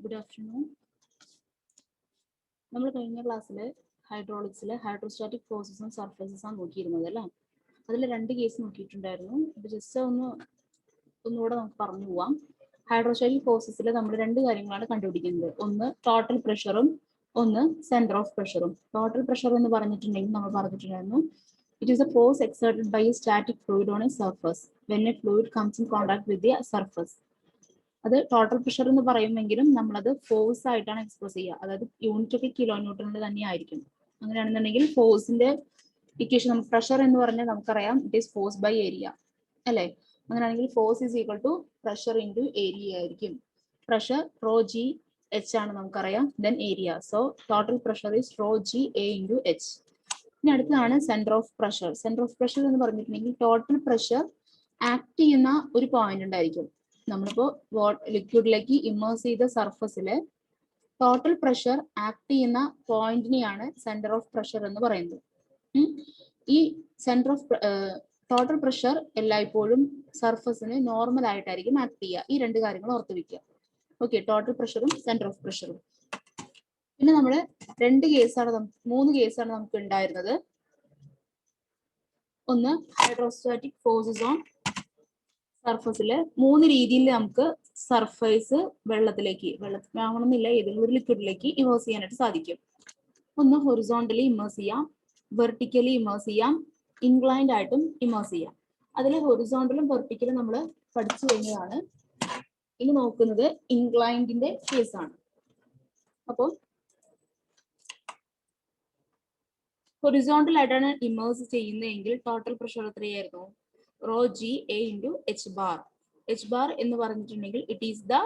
Good afternoon. നമ്മൾ കഴിഞ്ഞ ക്ലാസ്സിൽ ഹൈഡ്രോളിക്സിലെ ഹൈഡ്രോസ്റ്റാറ്റിക് ഫോഴ്സസും സർഫേസസ് ആണ് നോക്കിയിരുന്നത് അല്ലേ. അതിൽ രണ്ട് കേസ് നോക്കിയിട്ടുണ്ടായിരുന്നു. ഇത് ജസ്റ്റ് ഒന്നുകൂടെ നമുക്ക് പറഞ്ഞു പോവാം. ഹൈഡ്രോസ്റ്റാറ്റിക് ഫോഴ്സസിൽ നമ്മൾ രണ്ട് കാര്യങ്ങളാണ് കണ്ടുപിടിക്കുന്നത്. ഒന്ന് ടോട്ടൽ പ്രഷറും ഒന്ന് സെന്റർ ഓഫ് പ്രഷറും. ടോട്ടൽ പ്രഷർ എന്ന് പറഞ്ഞിട്ടുണ്ടെങ്കിൽ നമ്മൾ പറഞ്ഞിട്ടുണ്ടായിരുന്നു it is a force exerted by a static fluid on a surface when a fluid comes in contact with the surface. അത് ടോട്ടൽ പ്രഷർ എന്ന് പറയുമെങ്കിലും നമ്മളത് ഫോഴ്സ് ആയിട്ടാണ് എക്സ്പ്രസ് ചെയ്യുക. അതായത് യൂണിറ്റ് ഒക്കെ കിലോ ന്യൂട്ടണിൽ തന്നെ ആയിരിക്കും. അങ്ങനെയാണെന്നുണ്ടെങ്കിൽ ഫോഴ്സിന്റെ ഇക്വേഷൻ നമുക്ക് പ്രഷർ എന്ന് പറഞ്ഞാൽ നമുക്കറിയാം it is force by area അല്ലെ. അങ്ങനെയാണെങ്കിൽ force is equal to pressure into area ആയിരിക്കും. പ്രഷർ റോ ജി എച്ച് ആണ് നമുക്കറിയാം, then area. So total pressure is rho G A into H. ഇനി അടുത്തതാണ് centre of pressure. Centre of pressure എന്ന് പറഞ്ഞിട്ടുണ്ടെങ്കിൽ total pressure act ചെയ്യുന്ന ഒരു point ഉണ്ടായിരിക്കും. നമ്മളിപ്പോ ലിക്വിഡിലേക്ക് ഇമേഴ്സ് ചെയ്ത സർഫസില് ടോട്ടൽ പ്രഷർ ആക്ട് ചെയ്യുന്ന പോയിന്റിനെയാണ് സെന്റർ ഓഫ് പ്രഷർ എന്ന് പറയുന്നത്. ഈ സെന്റർ ഓഫ് ടോട്ടൽ പ്രഷർ എല്ലായ്പ്പോഴും സർഫസിന് നോർമൽ ആയിട്ടായിരിക്കും ആക്ട് ചെയ്യുക. ഈ രണ്ട് കാര്യങ്ങൾ ഓർത്ത് വെക്കുക. ഓക്കെ, ടോട്ടൽ പ്രഷറും സെന്റർ ഓഫ് പ്രഷറും. പിന്നെ നമ്മള് മൂന്ന് കേസാണ് നമുക്ക് ഉണ്ടായിരുന്നത്. ഒന്ന് ഹൈഡ്രോസ്റ്റാറ്റിക് ഫോഴ്സസ് ഓൺ സർഫസില് മൂന്ന് രീതിയിൽ നമുക്ക് സർഫേസ് വെള്ളത്തിലാവണമെന്നില്ല, ഏതെങ്കിലും ഒരു ലിക്വിഡിലേക്ക് ഇമേഴ്സ് ചെയ്യാനായിട്ട് സാധിക്കും. ഒന്ന് ഹൊറിസോണ്ടലി ഇമേഴ്സ് ചെയ്യാം, വെർട്ടിക്കലി ഇമേഴ്സ് ചെയ്യാം, ഇൻക്ലൈൻഡ് ആയിട്ടും ഇമേഴ്സ് ചെയ്യാം. അതിൽ ഹൊറിസോണ്ടലും വെർട്ടിക്കലും നമ്മൾ പഠിച്ചു കഴിഞ്ഞതാണ്. ഇനി നോക്കുന്നത് ഇൻക്ലൈൻഡിന്റെ കേസാണ്. അപ്പോൾ ഹൊറിസോണ്ടൽ ആയിട്ടാണ് ഇമേഴ്സ് ചെയ്യുന്നതെങ്കിൽ ടോട്ടൽ പ്രഷർ എത്രയായിരുന്നു? Rho G A into H bar. H bar എന്ന് പറഞ്ഞിട്ടുണ്ടെങ്കിൽ it is the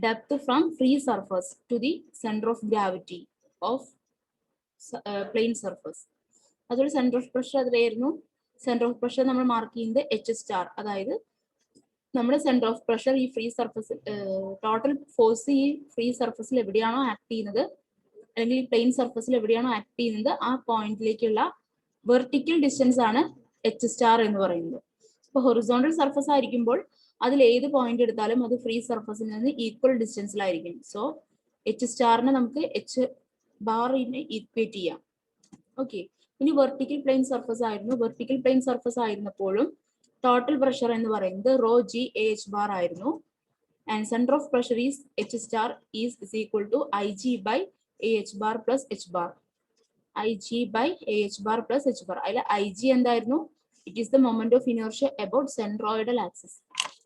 depth from free surface to the centre of gravity of plane surface. അതുപോലെ സെന്റർ ഓഫ് പ്രഷർ എത്രയായിരുന്നു? സെന്റർ ഓഫ് പ്രഷർ നമ്മൾ mark ചെയ്യുന്നത് H star. അതായത് നമ്മുടെ centre of pressure ഈ free surface, total force ഈ free സർഫസിൽ എവിടെയാണോ ആക്ട് ചെയ്യുന്നത്, അല്ലെങ്കിൽ ഈ പ്ലെയിൻ സർഫസിൽ എവിടെയാണോ ആക്ട് ചെയ്യുന്നത്, ആ പോയിന്റിലേക്കുള്ള വെർട്ടിക്കൽ ഡിസ്റ്റൻസ് ആണ് എച്ച് സ്റ്റാർ എന്ന് പറയുന്നത്. ഇപ്പൊ ഹൊറിസോണ്ടൽ സർഫസ് ആയിരിക്കുമ്പോൾ അതിൽ ഏത് പോയിന്റ് എടുത്താലും അത് ഫ്രീ സർഫസിൽ നിന്ന് ഈക്വൽ ഡിസ്റ്റൻസിലായിരിക്കും. സോ എച്ച് സ്റ്റാറിനെ നമുക്ക് എച്ച് ബാറിനെ ഈക്വേറ്റ് ചെയ്യാം. ഓക്കെ, ഇനി വെർട്ടിക്കൽ പ്ലെയിൻ സർഫസ് ആയിരുന്നു. വെർട്ടിക്കൽ പ്ലെയിൻ സർഫസ് ആയിരുന്നപ്പോഴും ടോട്ടൽ പ്രഷർ എന്ന് പറയുന്നത് rho G A H bar ആയിരുന്നു. And centre of pressure is h star is equal to I g by A H bar plus h bar. I g by A H bar plus h bar. അതിൽ I g എന്തായിരുന്നു? It is the moment of inertia about centroidal axis.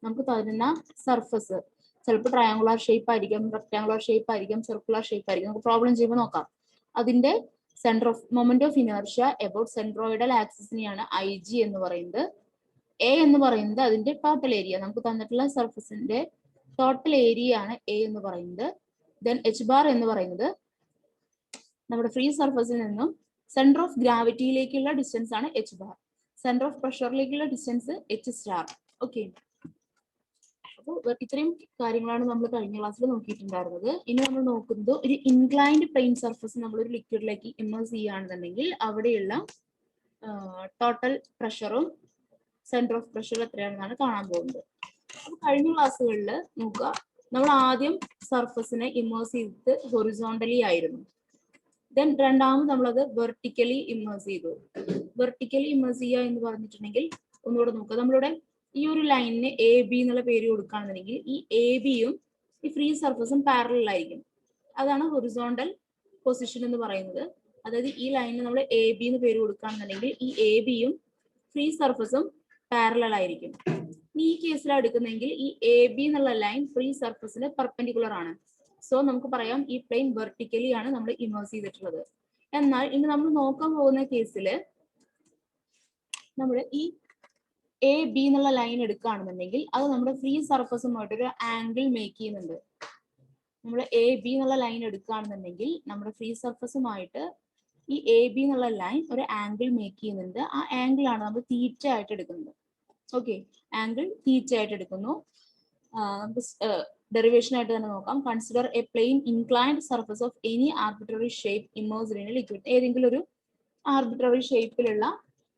നമുക്ക് തരുന്ന surface ചിലപ്പോൾ triangular shape ആയിരിക്കും, rectangular shape ആയിരിക്കും, circular shape ആയിരിക്കും. നമുക്ക് problem ചെയ്യുമ്പോൾ നോക്കാം. അതിന്റെ centre of moment of inertia about centroidal ആക്സിസിനെയാണ് ഐ ജി എന്ന് പറയുന്നത്. എ എന്ന് പറയുന്നത് അതിന്റെ ടോട്ടൽ ഏരിയ, നമുക്ക് തന്നിട്ടുള്ള സർഫസിന്റെ ടോട്ടൽ ഏരിയ ആണ് എ എന്ന് പറയുന്നത്. ദെൻ എച്ച് ബാർ എന്ന് പറയുന്നത് നമ്മുടെ ഫ്രീ സർഫസിൽ നിന്നും സെന്റർ ഓഫ് ഗ്രാവിറ്റിയിലേക്കുള്ള ഡിസ്റ്റൻസ് ആണ് എച്ച് ബാർ. സെന്റർ ഓഫ് പ്രഷറിലേക്കുള്ള ഡിസ്റ്റൻസ് എച്ച് സ്റ്റാർ. ഓക്കെ, അപ്പോൾ ഇത്രയും കാര്യങ്ങളാണ് നമ്മൾ കഴിഞ്ഞ ക്ലാസ്സിൽ നോക്കിയിട്ടുണ്ടായിരുന്നത്. ഇനി നമ്മൾ നോക്കുന്നത് ഒരു ഇൻക്ലൈൻഡ് പ്ലെയിൻ സർഫസ് നമ്മൾ ഒരു ലിക്വിഡിലേക്ക് ഇമേഴ്സ് ചെയ്യുകയാണെന്നുണ്ടെങ്കിൽ അവിടെയുള്ള ടോട്ടൽ പ്രഷറും സെന്റർ ഓഫ് പ്രഷർ എത്രയാണെന്നാണ് കാണാൻ പോകുന്നത്. അപ്പൊ കഴിഞ്ഞ ക്ലാസ്സുകളിൽ നോക്കുക, നമ്മൾ ആദ്യം സർഫസിനെ ഇമേഴ്സ് ചെയ്തിട്ട് ഹൊറിസോണ്ടലി ആയിരുന്നു. ദെൻ രണ്ടാമത് നമ്മളത് വെർട്ടിക്കലി ഇമേഴ്സ് ചെയ്തു. വെർട്ടിക്കലി ഇമേഴ്സ് ചെയ്യുക എന്ന് പറഞ്ഞിട്ടുണ്ടെങ്കിൽ ഒന്നുകൂടെ നോക്കുക, നമ്മളിവിടെ ഈ ഒരു ലൈനിന് എ ബി എന്നുള്ള പേര് കൊടുക്കുകയാണെന്നുണ്ടെങ്കിൽ ഈ എ ബിയും ഈ ഫ്രീ സർഫസും പാരലൽ ആയിരിക്കും. അതാണ് ഹൊറിസോണ്ടൽ പൊസിഷൻ എന്ന് പറയുന്നത്. അതായത് ഈ ലൈനിന് നമ്മൾ എ ബി എന്ന് പേര് കൊടുക്കുകയാണെന്നുണ്ടെങ്കിൽ ഈ എ ബിയും ഫ്രീ സർഫസും പാരലൽ ആയിരിക്കും. ഈ കേസിലാണ് എടുക്കുന്നതെങ്കിൽ ഈ എ ബി എന്നുള്ള ലൈൻ ഫ്രീ സർഫസിന് പെർപെൻഡിക്കുലർ ആണ്. സോ നമുക്ക് പറയാം ഈ പ്ലെയിൻ വെർട്ടിക്കലി ആണ് നമ്മൾ ഇമേഴ്സ് ചെയ്തിട്ടുള്ളത്. എന്നാൽ ഇനി നമ്മൾ നോക്കാൻ പോകുന്ന കേസില് നമ്മൾ ഈ എ ബി എന്നുള്ള ലൈൻ എടുക്കുകയാണെന്നുണ്ടെങ്കിൽ അത് നമ്മുടെ ഫ്രീ സർഫസുമായിട്ടൊരു ആംഗിൾ മേക്ക് ചെയ്യുന്നുണ്ട്. നമ്മൾ എ ബി എന്നുള്ള ലൈൻ എടുക്കുകയാണെന്നുണ്ടെങ്കിൽ നമ്മുടെ ഫ്രീ സർഫസുമായിട്ട് ഈ എ ബി എന്നുള്ള ലൈൻ ഒരു ആംഗിൾ മേക്ക് ചെയ്യുന്നുണ്ട്. ആ ആംഗിൾ ആണ് നമ്മൾ തീറ്റ ആയിട്ട് എടുക്കുന്നത്. ഓക്കെ, ആംഗിൾ തീറ്റ ആയിട്ട് എടുക്കുന്നു. നമുക്ക് ഡെറിവേഷൻ ആയിട്ട് തന്നെ നോക്കാം. Consider a plane inclined surface of any arbitrary shape immersed in a liquid. ഏതെങ്കിലും ഒരു ആർബിട്രറി ഷേപ്പിലുള്ള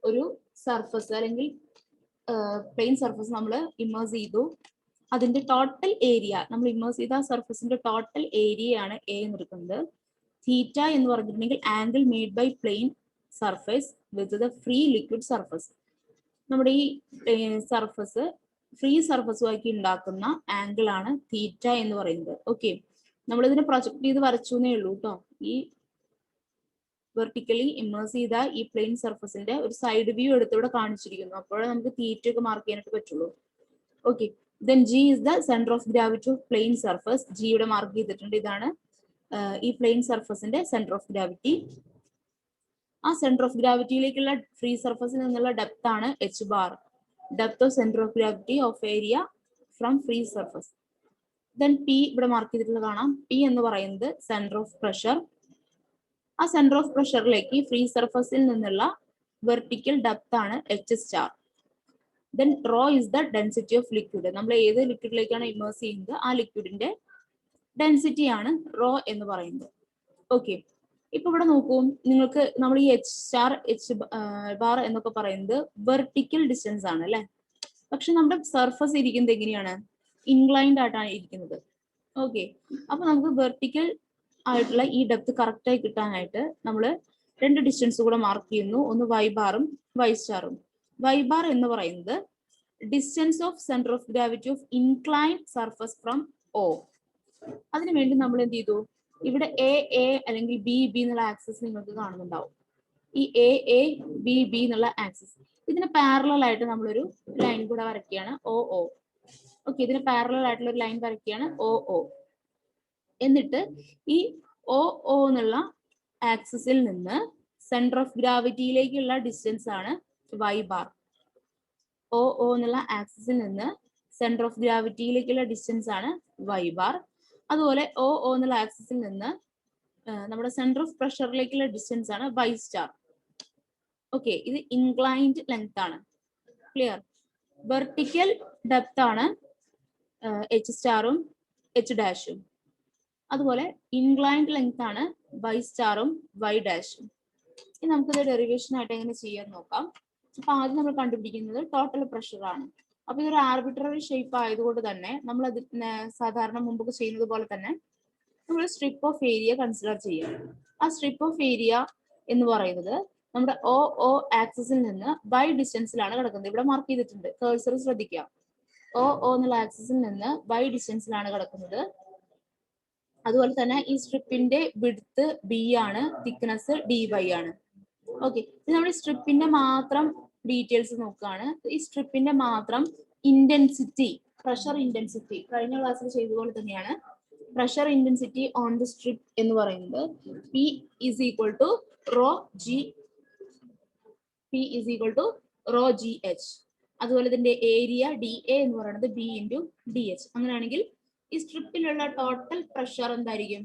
ഒരു സർഫസ് അല്ലെങ്കിൽ പ്ലെയിൻ സർഫസ് നമ്മൾ ഇമേഴ്സ് ചെയ്തു. അതിന്റെ ടോട്ടൽ ഏരിയ നമ്മൾ ഇമേഴ്സ് ചെയ്ത സർഫസിന്റെ ടോട്ടൽ ഏരിയ ആണ് എ എന്ന് എടുക്കുന്നത്. തീറ്റ എന്ന് പറഞ്ഞിട്ടുണ്ടെങ്കിൽ angle made by plane surface with the free liquid surface. നമ്മുടെ ഈ സർഫസ് ഫ്രീ സർഫസുമാക്കി ഉണ്ടാക്കുന്ന ആംഗിൾ ആണ് തീറ്റ എന്ന് പറയുന്നത്. ഓക്കെ, നമ്മളിതിനെ പ്രൊജക്ട് ചെയ്ത് വരച്ചു എന്നേ ഉള്ളൂ കേട്ടോ. ഈ വെർട്ടിക്കലി ഇമേഴ്സ് ചെയ്ത ഈ പ്ലെയിൻ സർഫസിന്റെ ഒരു സൈഡ് വ്യൂ എടുത്ത് ഇവിടെ കാണിച്ചിരിക്കുന്നു. അപ്പോഴേ നമുക്ക് തീറ്റ ഒക്കെ മാർക്ക് ചെയ്യാനായിട്ട് പറ്റുള്ളൂ. Okay, then G is the centre of gravity of plane surface. G ഇവിടെ മാർക്ക് ചെയ്തിട്ടുണ്ട്. ഇതാണ് ഈ പ്ലെയിൻ സർഫസിന്റെ സെന്റർ ഓഫ് ഗ്രാവിറ്റി. ആ സെന്റർ ഓഫ് ഗ്രാവിറ്റിയിലേക്കുള്ള ഫ്രീ സർഫസിൽ നിന്നുള്ള ഡെപ്ത് ആണ് H bar. Depth of centre of gravity of area from free surface. Then P ഇവിടെ മാർക്ക് ചെയ്തിട്ടുള്ളത് കാണാം. പി എന്ന് പറയുന്നത് സെന്റർ ഓഫ് പ്രഷർ. ആ സെന്റർ ഓഫ് പ്രഷറിലേക്ക് ഫ്രീ സർഫസിൽ നിന്നുള്ള വെർട്ടിക്കൽ ഡെപ്ത് ആണ് H star. Then rho is the density of liquid. നമ്മൾ ഏത് ലിക്വിഡിലേക്കാണ് ഇമേഴ്സ് ചെയ്യുന്നത് ആ ലിക്വിഡിന്റെ ഡെൻസിറ്റി ആണ് റോ എന്ന് പറയുന്നത്. ഓക്കെ, ഇപ്പൊ ഇവിടെ നോക്കൂ, നിങ്ങൾക്ക് നമ്മൾ ഈ എച്ച് സ്റ്റാർ എച്ച് ബാർ എന്നൊക്കെ പറയുന്നത് വെർട്ടിക്കൽ ഡിസ്റ്റൻസ് ആണ് അല്ലെ. പക്ഷെ നമ്മുടെ സർഫസ് ഇരിക്കുന്നത് എങ്ങനെയാണ്? ഇൻക്ലൈൻഡ് ആയിട്ടാണ് ഇരിക്കുന്നത്. ഓക്കെ, അപ്പൊ നമുക്ക് വെർട്ടിക്കൽ ആയിട്ടുള്ള ഈ ഡെപ്ത് കറക്റ്റ് ആയി കിട്ടാനായിട്ട് നമ്മൾ രണ്ട് ഡിസ്റ്റൻസ് കൂടെ മാർക്ക് ചെയ്യുന്നു. ഒന്ന് വൈ ബാറും വൈ സ്റ്റാറും. വൈ ബാർ എന്ന് പറയുന്നത് distance of centre of gravity of inclined surface from O. അതിനുവേണ്ടി നമ്മൾ എന്ത് ചെയ്തു, ഇവിടെ എ എ അല്ലെങ്കിൽ ബി ബി എന്നുള്ള ആക്സിസ് നിങ്ങൾക്ക് കാണുന്നുണ്ടാവും. ഈ എ എ ബി ബി എന്നുള്ള ആക്സിസ് ഇതിന് പാരലൽ ആയിട്ട് നമ്മളൊരു ലൈൻ കൂടെ വരയ്ക്കുകയാണ്, ഒ ഒ. ഓക്കെ, ഇതിന് പാരലൽ ആയിട്ടുള്ള ഒരു ലൈൻ വരയ്ക്കുകയാണ്, ഒ ഒ. എന്നിട്ട് ഈ ഒ ഒ എന്നുള്ള ആക്സിസിൽ നിന്ന് സെന്റർ ഓഫ് ഗ്രാവിറ്റിയിലേക്കുള്ള ഡിസ്റ്റൻസ് ആണ് വൈ ബാർ. ഒ ഒ എന്നുള്ള ആക്സിസിൽ നിന്ന് സെന്റർ ഓഫ് ഗ്രാവിറ്റിയിലേക്കുള്ള ഡിസ്റ്റൻസ് ആണ് വൈ ബാർ. അതുപോലെ ഒ ഒ എന്നുള്ള ആക്സിസിൽ നിന്ന് നമ്മുടെ സെന്റർ ഓഫ് പ്രഷറിലേക്കുള്ള ഡിസ്റ്റൻസ് ആണ് വൈ സ്റ്റാർ. ഓക്കെ, ഇത് ഇൻക്ലൈൻഡ് ലെങ്ത് ആണ്. ക്ലിയർ? വെർട്ടിക്കൽ ഡെപ്ത് ആണ് എച്ച് സ്റ്റാറും എച്ച് ഡാഷും. അതുപോലെ ഇൻക്ലൈൻഡ് ലെങ്ത് ആണ് വൈ സ്റ്റാറും വൈ ഡാഷും. ഇനി നമുക്കിത് ഡെറിവേഷൻ ആയിട്ട് എങ്ങനെ ചെയ്യാൻ നോക്കാം. അപ്പൊ ആദ്യം നമ്മൾ കണ്ടുപിടിക്കുന്നത് ടോട്ടൽ പ്രഷർ ആണ്. അപ്പൊ ഇതൊരു ആർബിട്രറി ഷേപ്പ് ആയതുകൊണ്ട് തന്നെ നമ്മൾ അത് സാധാരണ മുമ്പൊക്കെ ചെയ്യുന്നത് പോലെ തന്നെ നമ്മൾ സ്ട്രിപ്പ് ഓഫ് ഏരിയ കൺസിഡർ ചെയ്യാം. ആ സ്ട്രിപ്പ് ഓഫ് ഏരിയ എന്ന് പറയുന്നത് നമ്മുടെ ഒ ഒ ആക്സിസിൽ നിന്ന് വൈ ഡിസ്റ്റൻസിലാണ് കിടക്കുന്നത്. ഇവിടെ മാർക്ക് ചെയ്തിട്ടുണ്ട്, കേഴ്സർ ശ്രദ്ധിക്കുക. ഒ ഒ എന്നുള്ള ആക്സിസിൽ നിന്ന് വൈ ഡിസ്റ്റൻസിലാണ് കിടക്കുന്നത്. അതുപോലെ തന്നെ ഈ സ്ട്രിപ്പിന്റെ വിഡ്ത്ത് ബി ആണ്, തിക്നെസ് ഡി വൈ ആണ്. ഓക്കെ, ഇത് നമ്മുടെ സ്ട്രിപ്പിന്റെ മാത്രം ഡീറ്റെയിൽസ് നോക്കുകയാണ്. ഈ സ്ട്രിപ്പിന്റെ മാത്രം ഇന്റൻസിറ്റി, പ്രഷർ ഇന്റൻസിറ്റി കഴിഞ്ഞ ക്ലാസ്സിൽ ചെയ്തതുപോലെ തന്നെയാണ്. Pressure intensity on the strip എന്ന് പറയുന്നത് P is equal to rho G, P is equal to rho G H. അതുപോലെ ഇതിന്റെ ഏരിയ ഡി എ എന്ന് പറയുന്നത് ബി ഇൻറ്റു ഡി എച്ച്. അങ്ങനെയാണെങ്കിൽ ഈ സ്ട്രിപ്പിലുള്ള ടോട്ടൽ പ്രഷർ എന്തായിരിക്കും?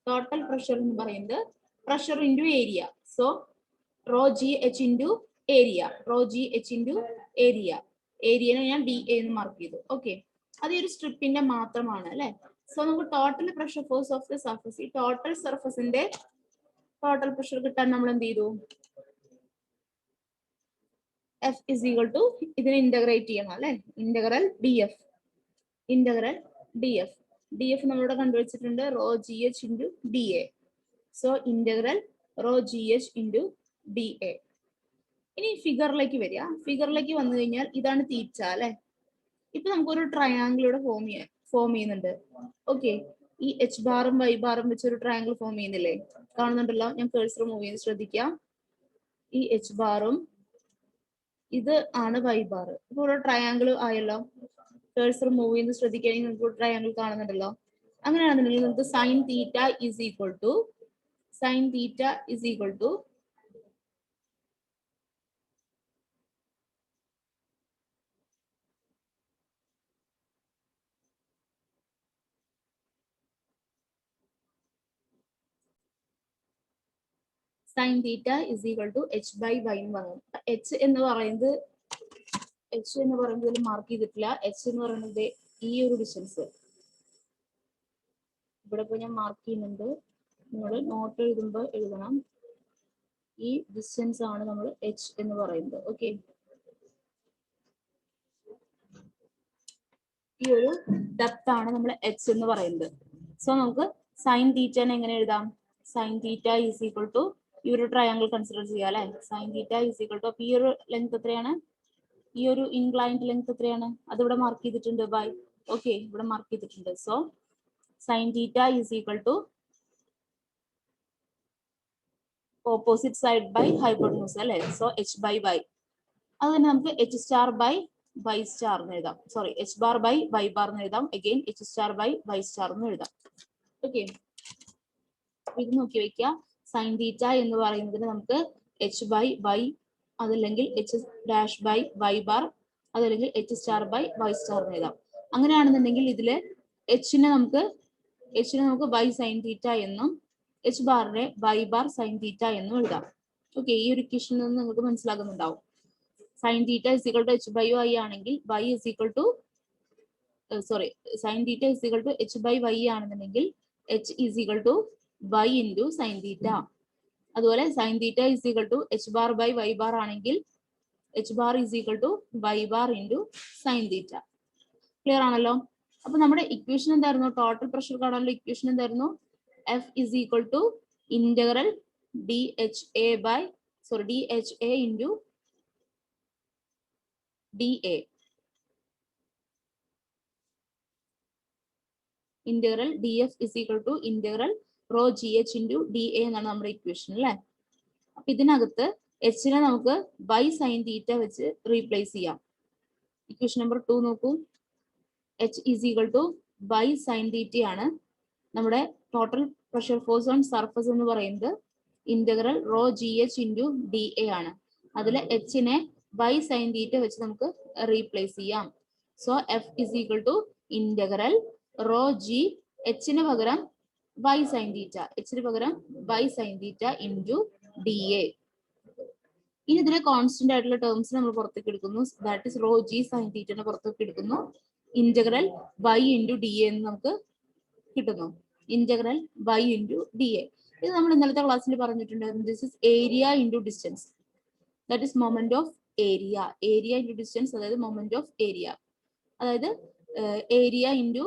ടോട്ടൽ പ്രഷർ എന്ന് പറയുന്നത് pressure into area. So rho G H into area, rho G H into area. ഏരിയനെ ഞാൻ ഡി എ എന്ന് മാർക്ക് ചെയ്തു. ഓക്കെ, അത് ഈ ഒരു സ്ട്രിപ്പിന്റെ മാത്രമാണ് അല്ലെ. സോ നമുക്ക് total pressure force of the surface, ഈ ടോട്ടൽ സർഫസിന്റെ ടോട്ടൽ പ്രഷർ കിട്ടാൻ നമ്മൾ എന്ത് ചെയ്തു? എഫ് ഇസ് ഈക്വൽ ടു, ഇതിനെ ഇന്റഗ്രേറ്റ് ചെയ്യണം അല്ലെ, integral D F. Integral D F, D F നമ്മളിവിടെ കണ്ടുവച്ചിട്ടുണ്ട്, rho G H into D A. So integral rho G H into D A. ഇനി ഫിഗറിലേക്ക് വരിക. ഫിഗറിലേക്ക് വന്നു കഴിഞ്ഞാൽ ഇതാണ് തീറ്റ അല്ലെ. ഇപ്പൊ നമുക്കൊരു ട്രയാങ്കിൾ ഇവിടെ ഫോം ചെയ്യുന്നുണ്ട്. ഓക്കെ, ഈ എച്ച് ബാറും വൈ ബാറും വെച്ച് ഒരു ട്രയാങ്കിൾ ഫോം ചെയ്യുന്നില്ലേ? കാണുന്നുണ്ടല്ലോ, ഞാൻ കേഴ്സർ മൂവ് ചെയ്ത് ശ്രദ്ധിക്കാം. ഈ എച്ച് ബാറും ഇത് ആണ് വൈ ബാർ. ഇപ്പൊ ഒരു ട്രയാങ്കിൾ ആയല്ലോ. കേഴ്സർ മൂവ് ചെയ്യുന്നത് ശ്രദ്ധിക്കുകയാണെങ്കിൽ നമുക്ക് ട്രയാങ്കിൾ കാണുന്നുണ്ടല്ലോ. അങ്ങനെയാണെന്നുണ്ടെങ്കിൽ നമുക്ക് sine theta is equal to, sine theta is equal to sine theta is equal to H by Y എന്ന് പറയുന്നത്. എച്ച് എന്ന് പറയുന്നതിൽ മാർക്ക് ചെയ്തിട്ടില്ല. എച്ച് എന്ന് പറയുന്നത് ഈ ഒരു ഡിസ്റ്റൻസ് ഇവിടെ ഇപ്പൊ ഞാൻ മാർക്ക് ചെയ്യുന്നുണ്ട്. നിങ്ങൾ നോട്ട് എഴുതുമ്പോൾ എഴുതണം, ഈ ഡിസ്റ്റൻസ് ആണ് നമ്മൾ എച്ച് എന്ന് പറയുന്നത്. ഓക്കെ, ഈ ഒരു ഡെപ്ത് ആണ് നമ്മൾ എച്ച് എന്ന് പറയുന്നത്. സോ നമുക്ക് സൈൻ തീറ്റനെ എങ്ങനെ എഴുതാം? Sine theta is equal to ഈ ഒരു ട്രയാങ്കിൾ കൺസിഡർ ചെയ്യാം അല്ലെ. Sine theta is equal to, അപ്പൊ ഈ ഒരു ലെങ്ത് എത്രയാണ്? ഈ ഒരു ഇൻക്ലൈൻഡ് ലെങ്ത് എത്രയാണ്? അത് ഇവിടെ മാർക്ക് ചെയ്തിട്ടുണ്ട് ബൈ. ഓക്കെ, ഇവിടെ മാർക്ക് ചെയ്തിട്ടുണ്ട്. So sine theta is equal to opposite side by hypotenuse അല്ലെ. So H by Y. അത് തന്നെ നമുക്ക് H star by Y star എന്ന് എഴുതാം. Sorry, H bar by Y bar എന്ന് എഴുതാം. Again H star by Y star എന്ന് എഴുതാം. ഓക്കെ, ഇത് നോക്കി വെക്കുക. സൈൻ തീറ്റ എന്ന് പറയുന്നതിന് നമുക്ക് എച്ച് ബൈ വൈ, അതല്ലെങ്കിൽ H dash by Y bar, അതല്ലെങ്കിൽ H star by Y star എന്ന് എഴുതാം. അങ്ങനെയാണെന്നുണ്ടെങ്കിൽ ഇതില് എച്ചിനെ നമുക്ക് വൈ സൈൻ തീറ്റ എന്നും എച്ച് ബാറിനെ വൈ ബാർ സൈൻ തീറ്റ എന്നും എഴുതാം. ഓക്കെ, ഈ ഒരു ഇക്വേഷനിൽ നിന്ന് നിങ്ങൾക്ക് മനസ്സിലാകുന്നുണ്ടാവും. Sine theta is equal to H by Y ആണെങ്കിൽ Y is equal to sine theta is equal to H by Y ആണെന്നുണ്ടെങ്കിൽ H is equal to Y into sine theta. അതുപോലെ sine theta is equal to H bar by Y bar ആണെങ്കിൽ H bar is equal to Y bar into sine theta. Clear ആണല്ലോ? അപ്പൊ നമ്മുടെ equation എന്തായിരുന്നു? Total pressure കാണാനുള്ള equation എന്തായിരുന്നു? F is equal to integral D H A into D A. Integral D F is equal to integral rho G H into D A എന്നാണ് നമ്മുടെ equation അല്ലെ. അപ്പൊ ഇതിനകത്ത് എച്ചിനെ നമുക്ക് ബൈ സൈൻ തീറ്റ വെച്ച് റീപ്ലേസ് ചെയ്യാം. ഇക്വേഷൻ നമ്പർ 2 നോക്കൂ. H is equal to by sine theta ആണ്. നമ്മുടെ total pressure force on surface എന്ന് പറയുന്നത് integral rho G H into D A ആണ്. അതിൽ എച്ചിനെ ബൈ സൈൻ തീറ്റ വെച്ച് നമുക്ക് റീപ്ലേസ് ചെയ്യാം. So F is equal to integral rho G, എച്ചിന് പകരം ബൈ സൈൻ തീറ്റ, എച്ചിന് പകരം by sine theta into D A. ഇനി ഇതിലെ കോൺസ്റ്റന്റ് ആയിട്ടുള്ള ടേംസ് നമ്മൾ പുറത്തേക്ക് എടുക്കുന്നു. That is rho G sine തീറ്റനെ പുറത്തേക്ക് എടുക്കുന്നു. Integral by into D A എന്ന് നമുക്ക് കിട്ടുന്നു. Integral by into D A. ഇത് നമ്മൾ ഇന്നലത്തെ ക്ലാസ്സിൽ പറഞ്ഞിട്ടുണ്ടായിരുന്നു. This is area into distance, that is moment of area. Area into distance, അതായത് മൊമെന്റ് ഓഫ് ഏരിയ, അതായത് ഏരിയ ഇൻറ്റു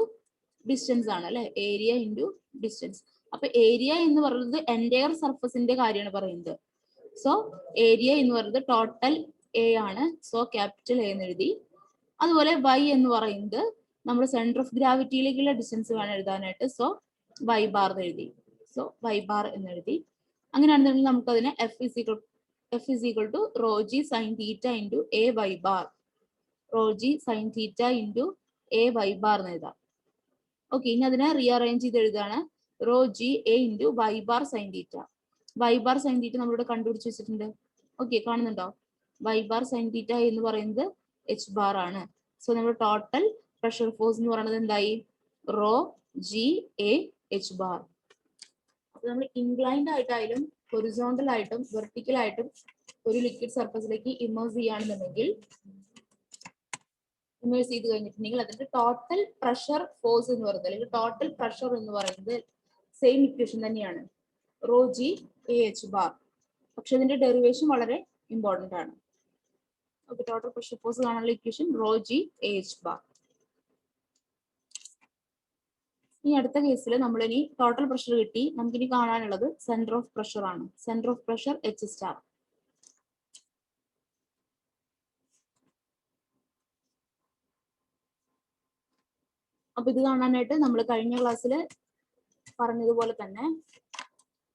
ഡിസ്റ്റൻസ് ആണ് അല്ലെ. Area into distance. അപ്പൊ ഏരിയ എന്ന് പറയുന്നത് എൻറ്റയർ സർഫസിന്റെ കാര്യമാണ് പറയുന്നത്. സോ ഏരിയ എന്ന് പറയുന്നത് ടോട്ടൽ എ ആണ്. സോ ക്യാപിറ്റൽ എ എന്ന് എഴുതി. അതുപോലെ വൈ എന്ന് പറയുന്നത് നമ്മുടെ സെന്റർ ഓഫ് ഗ്രാവിറ്റിയിലേക്കുള്ള ഡിസ്റ്റൻസ് വേണം എഴുതാനായിട്ട്. സോ വൈ ബാർ എന്ന് എഴുതി. സോ വൈ ബാർ എന്ന് എഴുതി. അങ്ങനെയാണെന്നുണ്ടെങ്കിൽ നമുക്ക് അതിനെ F is equal to rho G sine theta into A Y bar, rho G sine theta into A Y bar എന്ന് എഴുതാം. ഓക്കെ, ഇനി അതിനെ റീഅറേഞ്ച് ചെയ്ത് എഴുതാണ്. Rho G A into Y bar sine theta. Y bar sine theta നമ്മളിവിടെ കണ്ടുപിടിച്ച് വെച്ചിട്ടുണ്ട്. Okay, കാണുന്നുണ്ടോ? വൈ ബാർ സൈൻ തീറ്റ എന്ന് പറയുന്നത് എച്ച് ബാർ ആണ്. സോ നമ്മുടെ ടോട്ടൽ പ്രഷർ ഫോഴ്സ് എന്ന് പറയുന്നത് എന്തായി? Raw G A H bar. അപ്പൊ നമ്മൾ ഇൻക്ലൈൻഡ് ആയിട്ടായാലും ഹൊറിസോണ്ടൽ ആയിട്ടും വെർട്ടിക്കൽ ആയിട്ടും ഒരു ലിക്വിഡ് സർഫസിലേക്ക് ഇമേഴ്സ് ചെയ്യുകയാണെന്നുണ്ടെങ്കിൽ, ഇമേഴ്സ് ചെയ്ത് കഴിഞ്ഞിട്ടുണ്ടെങ്കിൽ അതിന്റെ ടോട്ടൽ പ്രഷർ ഫോഴ്സ് എന്ന് പറയുന്നത്, അല്ലെങ്കിൽ ടോട്ടൽ പ്രഷർ എന്ന് പറയുന്നത് സെയിം ഇക്വേഷൻ തന്നെയാണ്, raw G A H bar. പക്ഷെ ഇതിന്റെ ഡെറിവേഷൻ വളരെ ഇമ്പോർട്ടന്റ് ആണ്. ഓക്കെ, ടോട്ടൽ പ്രഷർ ഫോഴ്സ് കാണാനുള്ള equation raw G A H bar. ഇനി അടുത്ത കേസിൽ നമ്മളിനി ടോട്ടൽ പ്രഷർ കിട്ടി. നമുക്കിനി കാണാനുള്ളത് സെന്റർ ഓഫ് പ്രഷർ ആണ്. Centre of pressure H star. അപ്പൊ ഇത് കാണാനായിട്ട് നമ്മൾ കഴിഞ്ഞ ക്ലാസ്സിൽ പറഞ്ഞതുപോലെ തന്നെ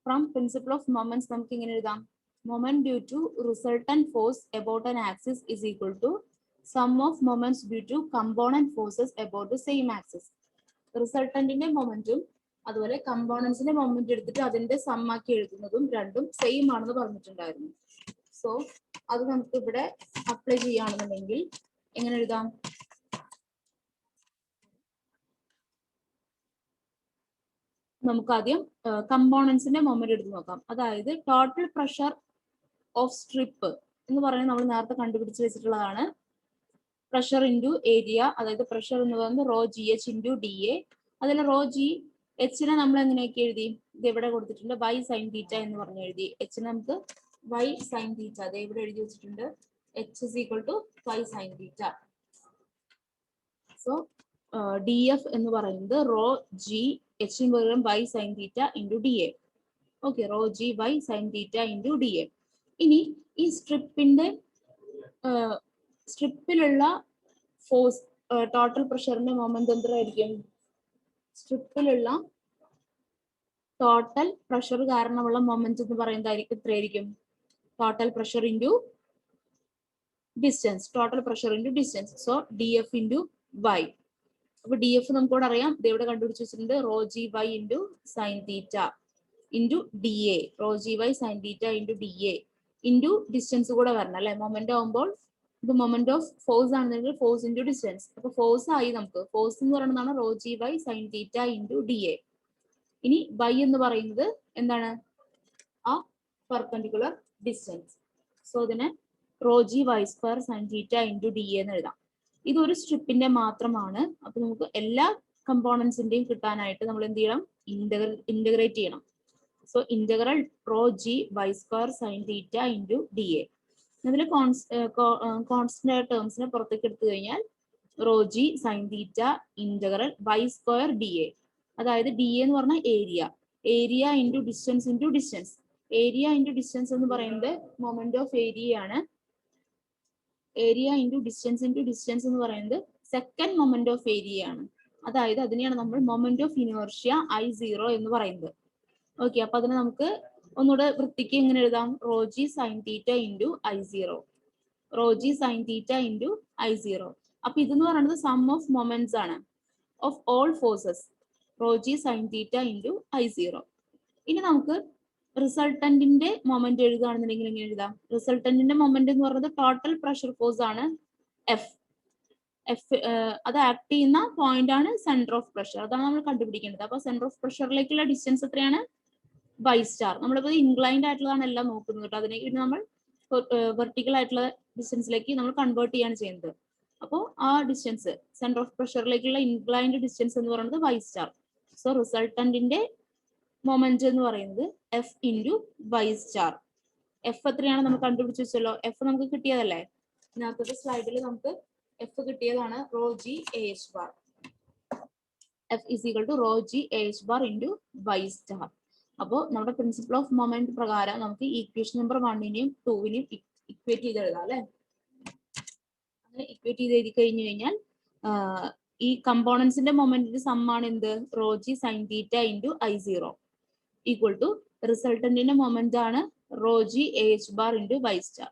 ഫ്രം പ്രിൻസിപ്പിൾ ഓഫ് മൊമെന്റ്സ് നമുക്ക് ഇങ്ങനെ എഴുതാം. Moment due to resultant force about an axis is equal to sum of moments due to component forces about the same axis. റിസൾട്ടന്റിന്റെ മൊമെന്റും അതുപോലെ കമ്പോണൻസിന്റെ മൊമെന്റ് എടുത്തിട്ട് അതിന്റെ സം ആക്കി എഴുതുന്നതും രണ്ടും സെയിം ആണെന്ന് പറഞ്ഞിട്ടുണ്ടായിരുന്നു. സോ അത് നമുക്ക് ഇവിടെ അപ്ലൈ ചെയ്യുകയാണെന്നുണ്ടെങ്കിൽ എങ്ങനെ എഴുതാം? നമുക്ക് ആദ്യം കമ്പോണൻസിന്റെ മൊമെന്റ് എടുത്ത് നോക്കാം. അതായത് ടോട്ടൽ പ്രഷർ ഓഫ് സ്ട്രിപ്പ് എന്ന് പറയുന്നത് നമ്മൾ നേരത്തെ കണ്ടുപിടിച്ച് വെച്ചിട്ടുള്ളതാണ്. പ്രഷർ ഇൻറ്റു ഏരിയ, അതായത് പ്രഷർ എന്ന് പറയുന്നത് rho G H into D A. അതിൽ റോ ജി എച്ചിനെ നമ്മൾ എങ്ങനെയൊക്കെ എഴുതി? ഇത് എവിടെ കൊടുത്തിട്ടുണ്ട്? വൈ സൈൻ തീറ്റ എന്ന് പറഞ്ഞ് എഴുതി. എച്ചിനെ നമുക്ക് വൈ സൈൻ തീറ്റ, അത് ഇവിടെ എഴുതി വെച്ചിട്ടുണ്ട്. H is equal to Y sine theta. So D F എന്ന് പറയുന്നത് റോ ജി എച്ചിന് പകരം Y sine theta into D A. Okay, rho G Y sine theta into D A. ഇനി ഈ സ്ട്രിപ്പിലുള്ള ഫോഴ്സ് ടോട്ടൽ പ്രഷറിന്റെ മൊമെന്റ് എന്തായിരിക്കും? സ്ട്രിപ്പിലുള്ള ടോട്ടൽ പ്രഷർ കാരണമുള്ള മൊമെന്റ് എന്ന് പറയുന്നതായിരിക്കും എത്രയായിരിക്കും? Total pressure into distance. Total pressure into distance. So D F into Y. അപ്പൊ ഡി എഫ് നമുക്കിവിടെ അറിയാം, ഇത് ഇവിടെ കണ്ടുപിടിച്ച് വെച്ചിട്ടുണ്ട്. Rho G Y into sine theta into D A. Rho G Y sine theta into D A into distance കൂടെ വരണം അല്ലെ. മൊമെന്റ് ആകുമ്പോൾ ഇത് മൊമെന്റ് ഓഫ് ഫോഴ്സ് ആണെന്നെങ്കിൽ ഫോഴ്സ് ഇൻറ്റു ഡിസ്റ്റൻസ്. അപ്പൊ ഫോഴ്സ് ആയി നമുക്ക്. ഫോഴ്സ് എന്ന് പറയുന്നതാണ് rho G Y sine theta into D A. ഇനി വൈ എന്ന് പറയുന്നത് എന്താണ്? ആ പെർപെൻഡിക്കുലർ ഡിസ്റ്റൻസ്. സോ ഇതിനെ rho G Y square sine theta into D എന്ന് എഴുതാം. ഇതൊരു സ്ട്രിപ്പിന്റെ മാത്രമാണ്. അപ്പൊ നമുക്ക് എല്ലാ കമ്പോണൻസിന്റെയും കിട്ടാനായിട്ട് നമ്മൾ എന്ത് ചെയ്യണം? ഇന്റഗ്രേറ്റ് ചെയ്യണം. So integral rho G Y square sine theta into D A. ഇതിൽ കോൺസ്റ്റന്റ് ആയ ടേംസിനെ പുറത്തേക്ക് എടുത്തു കഴിഞ്ഞാൽ rho G sine theta integral Y square D A. അതായത് ഡി എന്ന് പറഞ്ഞാൽ area. Area into distance into distance. Area into distance എന്ന് പറയുന്നത് മൊമെന്റ് ഓഫ് ഏരിയ ആണ്. ഏരിയ ഇൻറ്റു ഡിസ്റ്റൻസ് എന്ന് പറയുന്നത് സെക്കൻഡ് മൊമെന്റ് ഓഫ് ഏരിയ ആണ്. അതായത് അതിനെയാണ് നമ്മൾ മൊമെന്റ് ഓഫ് ഇനേർഷ്യ I0 എന്ന് പറയുന്നത്. ഓക്കെ, അപ്പൊ അതിനെ നമുക്ക് ഒന്നുകൂടെ വൃത്തിക്ക് ഇങ്ങനെ എഴുതാം. Raw G sine theta into I0. Raw G sine theta into I0. അപ്പൊ ഇതെന്ന് പറയുന്നത് സം ഓഫ് മൊമെന്റ്സ് ആണ് of all forces. Raw G sine theta into I0. ഇനി നമുക്ക് റിസൾട്ടന്റിന്റെ മൊമെന്റ് എഴുതുകയാണെന്നുണ്ടെങ്കിൽ എങ്ങനെ എഴുതാം? റിസൾട്ടന്റിന്റെ മൊമെന്റ് എന്ന് പറയുന്നത് ടോട്ടൽ പ്രഷർ ഫോഴ്സ് ആണ് എഫ്. അത് ആക്ട് ചെയ്യുന്ന പോയിന്റ് ആണ് സെന്റർ ഓഫ് പ്രഷർ. അതാണ് നമ്മൾ കണ്ടുപിടിക്കേണ്ടത്. അപ്പൊ സെന്റർ ഓഫ് പ്രഷറിലേക്കുള്ള ഡിസ്റ്റൻസ് എത്രയാണ്? Y star. നമ്മളിപ്പോ ഇൻക്ലൈൻഡ് ആയിട്ടുള്ളതാണ് എല്ലാം നോക്കുന്നത് കേട്ടോ. അതിനെ നമ്മൾ വെർട്ടിക്കൽ ആയിട്ടുള്ള ഡിസ്റ്റൻസിലേക്ക് നമ്മൾ കൺവേർട്ട് ചെയ്യാണ് ചെയ്യുന്നത്. അപ്പോൾ ആ ഡിസ്റ്റൻസ് സെന്റർ ഓഫ് പ്രഷറിലേക്കുള്ള ഇൻക്ലൈൻഡ് ഡിസ്റ്റൻസ് എന്ന് പറയുന്നത് വൈ സ്റ്റാർ. സോ റിസൾട്ടന്റിന്റെ മൊമെന്റ് എന്ന് പറയുന്നത് F into Y star. F എത്രയാണ് നമുക്ക് കണ്ടുപിടിച്ച് വെച്ചല്ലോ. എഫ് നമുക്ക് കിട്ടിയതല്ലേ, ഇതിനകത്തൊരു സ്ലൈഡിൽ നമുക്ക് എഫ് കിട്ടിയതാണ്. Rho G A H bar. F is equal to rho G A H bar into Y star. അപ്പോൾ നമ്മുടെ പ്രിൻസിപ്പിൾ ഓഫ് മൊമെന്റ് പ്രകാരം നമുക്ക് ഈക്വേഷൻ നമ്പർ 1നെയും 2നെയും ഇക്വേറ്റ് ചെയ്ത് എഴുതാം അല്ലെ. അങ്ങനെ ഇക്വേറ്റ് ചെയ്ത് എഴുതി കഴിഞ്ഞു കഴിഞ്ഞാൽ ഈ കമ്പോണൻസിന്റെ മൊമെന്റിന്റെ സമ്മാണ് എന്ത്? Rho G sine theta into I0 equal to റിസൾട്ടന്റിന്റെ മൊമെന്റ് ആണ് rho G A H bar into Y star.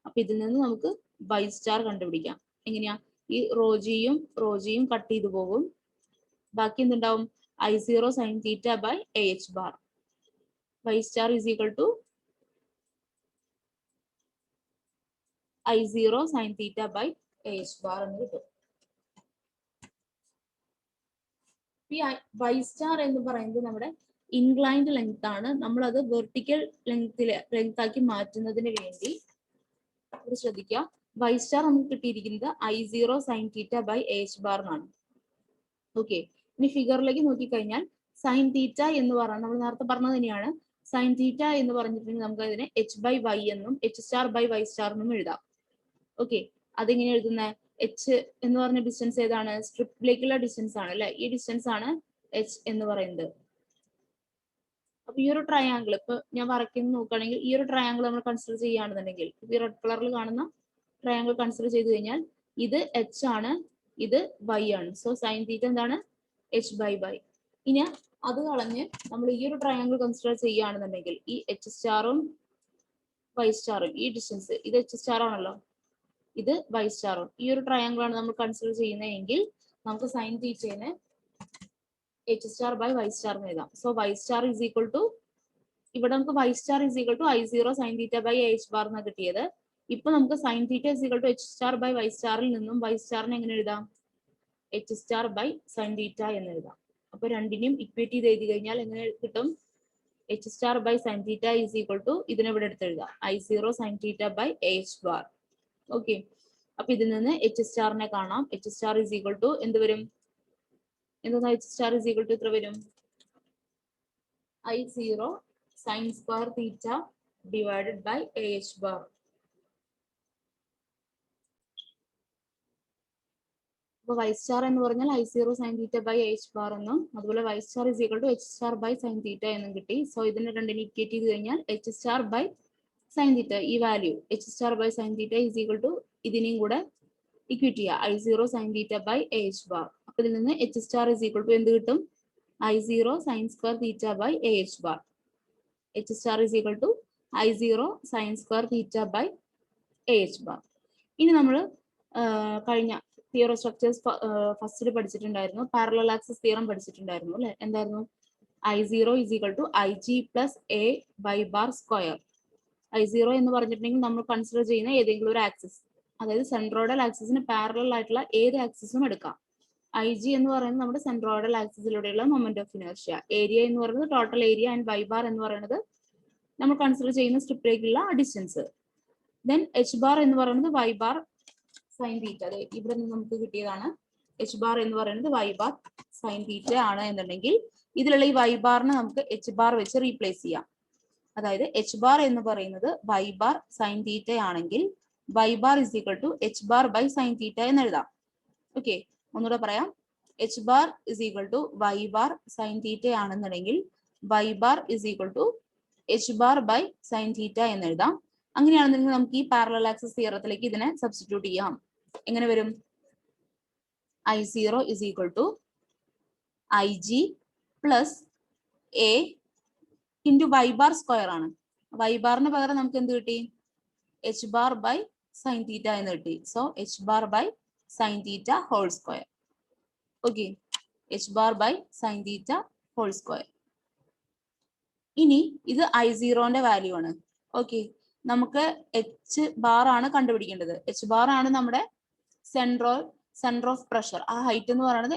അപ്പൊ ഇതിൽ നിന്ന് നമുക്ക് വൈ സ്റ്റാർ കണ്ടുപിടിക്കാം. എങ്ങനെയാ? ഈ റോജിയും കട്ട് ചെയ്തു പോകും. ബാക്കി എന്തുണ്ടാവും? I0 sine theta by A H bar. Y star is equal to I0 sine theta by A H bar എന്ന് കിട്ടും. ഈ വൈ സ്റ്റാർ എന്ന് പറയുന്നത് നമ്മുടെ ഇൻക്ലൈൻഡ് ലെങ്ത് ആണ്. നമ്മൾ അത് വെർട്ടിക്കൽ ലെങ്ത് ആക്കി മാറ്റുന്നതിന് വേണ്ടി ശ്രദ്ധിക്കുക. വൈ സ്റ്റാർ നമുക്ക് കിട്ടിയിരിക്കുന്നത് I0 sine theta by A H bar എന്നാണ്. ഓക്കെ, ഇനി ഫിഗറിലേക്ക് നോക്കിക്കഴിഞ്ഞാൽ സൈൻ തീറ്റ എന്ന് പറഞ്ഞാൽ നമ്മൾ നേരത്തെ പറഞ്ഞത് തന്നെയാണ്. സൈൻ തീറ്റ എന്ന് പറഞ്ഞിട്ടുണ്ടെങ്കിൽ നമുക്ക് അതിനെ എച്ച് ബൈ വൈ എന്നും H star by Y star എന്നും എഴുതാം. ഓക്കെ, അതെങ്ങനെ എഴുതുന്നത്? എച്ച് എന്ന് പറഞ്ഞ ഡിസ്റ്റൻസ് ഏതാണ്? സ്ട്രിപ്പിലേക്കുള്ള ഡിസ്റ്റൻസ് ആണ് അല്ലെ. ഈ ഡിസ്റ്റൻസ് ആണ് എച്ച് എന്ന് പറയുന്നത്. അപ്പൊ ഈ ഒരു ട്രയാങ്കിൾ ഇപ്പൊ ഞാൻ വരയ്ക്കുന്ന നോക്കുകയാണെങ്കിൽ ഈ ഒരു ട്രയാങ്കിൾ നമ്മൾ കൺസിഡർ ചെയ്യുകയാണെന്നുണ്ടെങ്കിൽ ഈ റെഡ് കളറിൽ കാണുന്ന ട്രയാങ്കിൾ കൺസിഡർ ചെയ്ത് കഴിഞ്ഞാൽ ഇത് എച്ച് ആണ്, ഇത് വൈ ആണ്. സോ സൈൻ തീറ്റ എന്താണ്? H by Y. ഇനി അത് കളഞ്ഞ് നമ്മൾ ഈ ഒരു ട്രയാങ്കിൾ കൺസിഡർ ചെയ്യുകയാണെന്നുണ്ടെങ്കിൽ ഈ എച്ച് സ്റ്റാറും വൈ സ്റ്റാറും ഈ ഡിസ്റ്റൻസ് ഇത് എച്ച് സ്റ്റാർ ആണല്ലോ, ഇത് വൈ സ്റ്റാറും ഈ ഒരു ട്രയാങ്കിൾ ആണ് നമ്മൾ കൺസിഡർ ചെയ്യുന്നതെങ്കിൽ നമുക്ക് സൈൻ തീറ്റേനെ H star by Y star എന്ന് എഴുതാം. So Y star is equal to, ഇവിടെ നമുക്ക് Y star is equal to I0 sine theta by A H bar എന്നാണ് കിട്ടിയത്. ഇപ്പൊ നമുക്ക് sine theta is equal to H star by Y സ്റ്റാറിൽ നിന്നും വൈ സ്റ്റാറിനെ എങ്ങനെ എഴുതാം? H star by sine theta എന്ന് എഴുതാം. അപ്പൊ രണ്ടിനെയും ഇക്വേറ്റ് ചെയ്ത് എഴുതി കഴിഞ്ഞാൽ എങ്ങനെ കിട്ടും? H star by sine theta is equal to ഇതിനെ ഇവിടെ എടുത്ത് എഴുതാം I0 sine theta by A H bar. Okay, അപ്പൊ ഇതിൽ നിന്ന് എച്ച് സ്റ്റാറിനെ കാണാം. H star is equal to എന്ത് വരും? എന്താ H star is equal to എത്ര വരും? I0 sine square theta divided by A H bar. അപ്പോൾ y സ്റ്റാർ എന്ന് പറഞ്ഞാൽ I0 sin theta by h bar എന്നും അതുപോലെ y star is equal to h star by sin theta എന്നും കിട്ടി. So ഇതിനെ രണ്ടിനെ ഇക്വേറ്റ് ചെയ്ത് കഴിഞ്ഞാൽ h star by sin theta ഈ value h star by sin theta is equal to ഇതിനെയും കൂടെ ഇക്വേറ്റ് ചെയ്യുക I0 sin theta by h bar. അപ്പൊ ഇതിൽ നിന്ന് h star is equal to എന്ത് കിട്ടും? I0 sin square theta by h bar. h star is equal to I0 sin square theta by h bar. ഇനി നമ്മൾ കഴിഞ്ഞ theory structures ഫസ്റ്റിൽ പഠിച്ചിട്ടുണ്ടായിരുന്നു, parallel axis theorem പഠിച്ചിട്ടുണ്ടായിരുന്നു അല്ലെ? എന്തായിരുന്നു? I0 is equal to IG plus a by bar square. I0 എന്ന് പറഞ്ഞിട്ടുണ്ടെങ്കിൽ നമ്മൾ consider ചെയ്യുന്ന ഏതെങ്കിലും ഒരു ആക്സിസ്, അതായത് സെൻട്രോയിഡൽ ആക്സിസിന് പാരലൽ ആയിട്ടുള്ള ഏത് ആക്സിസും എടുക്കാം. IG എന്ന് പറയുന്നത് നമ്മുടെ സെൻട്രോയിഡൽ ആക്സിസിലൂടെയുള്ള മൊമെന്റ് ഓഫ് ഇനർഷ്യ. ഏരിയ എന്ന് പറയുന്നത് total area and y bar എന്ന് പറയുന്നത് നമ്മൾ കൺസിഡർ ചെയ്യുന്ന സ്ട്രിപ്പിലേക്കുള്ള ഡിസ്റ്റൻസ്. ദെൻ h bar എന്ന് പറയുന്നത് y bar സൈൻ തീറ്റ. അതെ, ഇവിടെ നിന്ന് നമുക്ക് കിട്ടിയതാണ്. h bar എന്ന് പറയുന്നത് y bar സൈൻ തീറ്റ ആണ് എന്നുണ്ടെങ്കിൽ ഇതിലുള്ള ഈ y ബാറിനെ നമുക്ക് h bar വെച്ച് റീപ്ലേസ് ചെയ്യാം. അതായത് h bar എന്ന് പറയുന്നത് y bar സൈൻ തീറ്റ ആണെങ്കിൽ y bar is equal to h bar by sine theta എന്ന് എഴുതാം. ഓക്കെ, ഒന്നുകൂടെ പറയാം. h bar is equal to y bar sine theta ആണെന്നുണ്ടെങ്കിൽ y bar is equal to h bar by sine theta എന്ന് എഴുതാം. അങ്ങനെയാണെന്നുണ്ടെങ്കിൽ നമുക്ക് ഈ പാരലൽ ആക്സിസ് തിയറത്തിലേക്ക് ഇതിനെ സബ്സ്റ്റിറ്റ്യൂട്ട് ചെയ്യാം. എങ്ങനെ വരും? I0 is equal to IG plus a into y bar square ആണ്. y ബാറിന് പകരം നമുക്ക് എന്ത് കിട്ടി? h bar by sine theta എന്ന് കിട്ടി. So h bar by sine theta whole square. Okay, h bar by sine theta whole square. ഇനി ഇത് I0ന്റെ വാല്യൂ ആണ്. ഓക്കെ, നമുക്ക് h bar ആണ് കണ്ടുപിടിക്കേണ്ടത്. h bar ആണ് നമ്മുടെ സെന്റർ ഓഫ് പ്രഷർ. ആ ഹൈറ്റ് എന്ന് പറയുന്നത്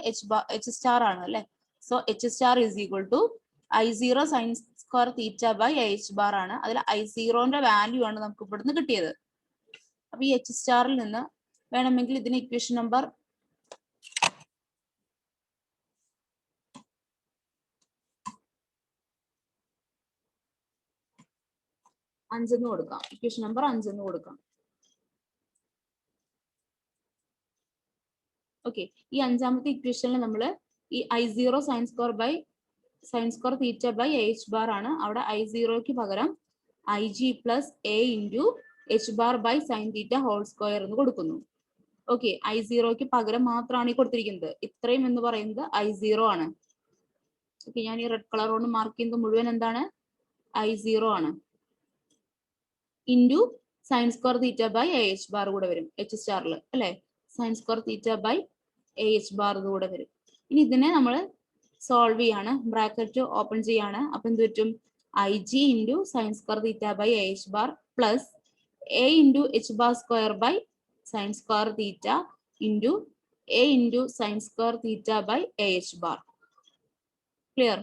h സ്റ്റാർ ആണ് അല്ലെ? So h star is equal to I0 sin square theta by h bar ആണ്. അതിൽ I0ന്റെ വാല്യൂ ആണ് നമുക്ക് ഇവിടുന്ന് കിട്ടിയത്. അപ്പൊ ഈ h സ്റ്റാറിൽ നിന്ന് വേണമെങ്കിൽ ഇതിന് ഇക്വേഷൻ നമ്പർ 5 എന്ന് കൊടുക്കാം. ഇക്വേഷൻ നമ്പർ 5 എന്ന് കൊടുക്കാം. ഓക്കെ, ഈ അഞ്ചാമത്തെ ഇക്വേഷനിൽ നമ്മൾ ഈ I0 sine square theta by h bar ആണ്. അവിടെ I0ക്ക് പകരം IG plus a into h bar by sine theta whole square എന്ന് കൊടുക്കുന്നു. ഓക്കെ, I0ക്ക് പകരം മാത്രമാണ് ഈ കൊടുത്തിരിക്കുന്നത്. ഇത്രയും എന്ന് പറയുന്നത് I0 ആണ്. ഓക്കെ, ഞാൻ ഈ റെഡ് കളർ കൊണ്ട് മാർക്ക് ചെയ്യുന്നത് മുഴുവൻ എന്താണ്? I0 ആണ്. Into sine square theta by h bar കൂടെ വരും h സ്റ്റാറിൽ അല്ലെ? Sine square theta by h bar കൂടെ വരും. ഇനി ഇതിനെ നമ്മൾ സോൾവ് ചെയ്യാണ്, ബ്രാക്കറ്റ് ഓപ്പൺ ചെയ്യാണ്. അപ്പൊ എന്ത് പറ്റും? IG into sine square theta by h bar plus a into h bar square by sine square theta into a into sine square theta by h bar. Clear?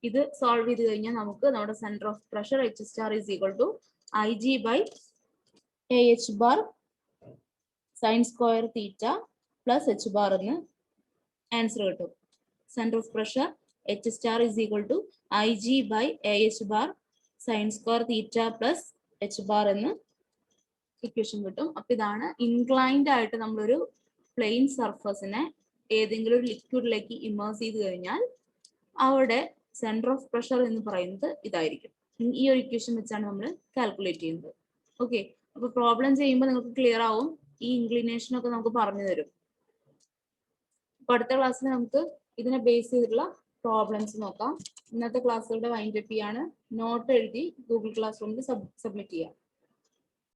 ഇത് solve ചെയ്ത് കഴിഞ്ഞാൽ നമുക്ക് നമ്മുടെ centre of pressure h star is equal to IG by h bar sine square theta plus h bar എന്ന് answer കിട്ടും. Centre of pressure h star is equal to IG by h bar sine square theta plus h bar എന്ന് equation കിട്ടും. അപ്പൊ ഇതാണ് inclined ആയിട്ട് നമ്മളൊരു plain സർഫസിനെ ഏതെങ്കിലും ഒരു ലിക്വിഡിലേക്ക് ഇമേഴ്സ് ചെയ്ത് കഴിഞ്ഞാൽ അവിടെ സെന്റർ ഓഫ് പ്രഷർ എന്ന് പറയുന്നത് ഇതായിരിക്കും. ഈ ഒരു ഇക്വേഷൻ വെച്ചാണ് നമ്മൾ കാൽക്കുലേറ്റ് ചെയ്യുന്നത്. ഓക്കെ, അപ്പൊ പ്രോബ്ലം ചെയ്യുമ്പോൾ നിങ്ങൾക്ക് ക്ലിയർ ആവും. ഈ ഇൻക്ലിനേഷൻ ഒക്കെ നമുക്ക് പറഞ്ഞു തരും. അപ്പൊ അടുത്ത ക്ലാസ്സിൽ നമുക്ക് ഇതിനെ ബേസ് ചെയ്തിട്ടുള്ള പ്രോബ്ലംസ് നോക്കാം. ഇന്നത്തെ ക്ലാസ്സുകളുടെ വൈൻഡ് അപ്പ് ചെയ്യാണ്. നോട്ട് എഴുതി ഗൂഗിൾ ക്ലാസ് റൂമിൽ സബ്മിറ്റ് ചെയ്യാം.